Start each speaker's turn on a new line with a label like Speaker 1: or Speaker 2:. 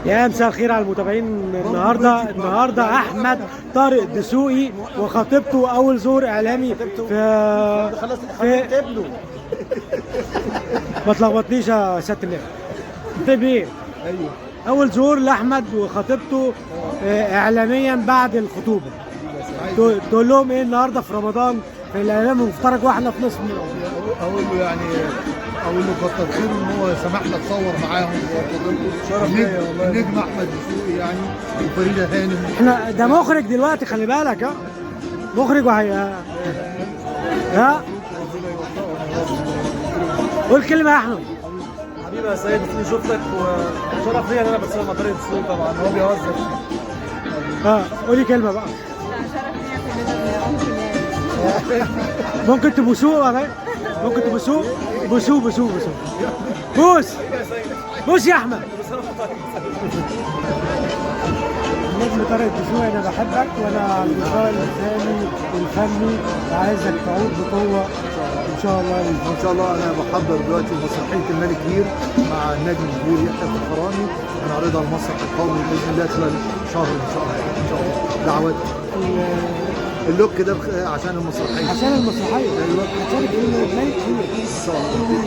Speaker 1: يا مساء الخير على المتابعين. النهارده احمد طارق دسوقي وخطيبته اول ظهور اعلامي في ما تلخبطنيش يا سياده النائب. طيب ايه؟
Speaker 2: ايوه
Speaker 1: اول ظهور لاحمد وخطيبته اعلاميا بعد الخطوبه. تقول لهم ايه النهارده في رمضان في الاعلام المفترج واحنا في نصف
Speaker 2: اقول له كتر خيره ان هو سمحنا تصور معاهم. شرف ليا والله. النجم احمد دسوقي يعني وفريده هانم.
Speaker 1: احنا ده مخرج دلوقتي، خلي بالك. ها مخرج وهي ها قول كلمه يا احمد.
Speaker 3: حبيبي يا سيد، شفتك وشرف ليا ان انا بتصور مع طارق دسوقي. طبعا هو بيهزر.
Speaker 1: قولي كلمه بقى.
Speaker 4: شرف ليا
Speaker 1: ممكن تبوسوه ولا ممكن تبوسوه؟ بوسوه بوس يا احمد. النجم طارق دسوقي، انا بحبك، وانا على المستوى الانساني والفني عايزك تعود بقوه ان شاء الله.
Speaker 2: ان شاء الله انا بحضر دلوقتي مسرحيه الملك كبير مع النجم الكبير يحيى الفخراني. هنعرضها على المسرح القومي باذن الله خلال شهر ان شاء الله. دعوات اللوك ده عشان المسرحيه.
Speaker 1: ايوه عشان الملك كبير ان شاء الله.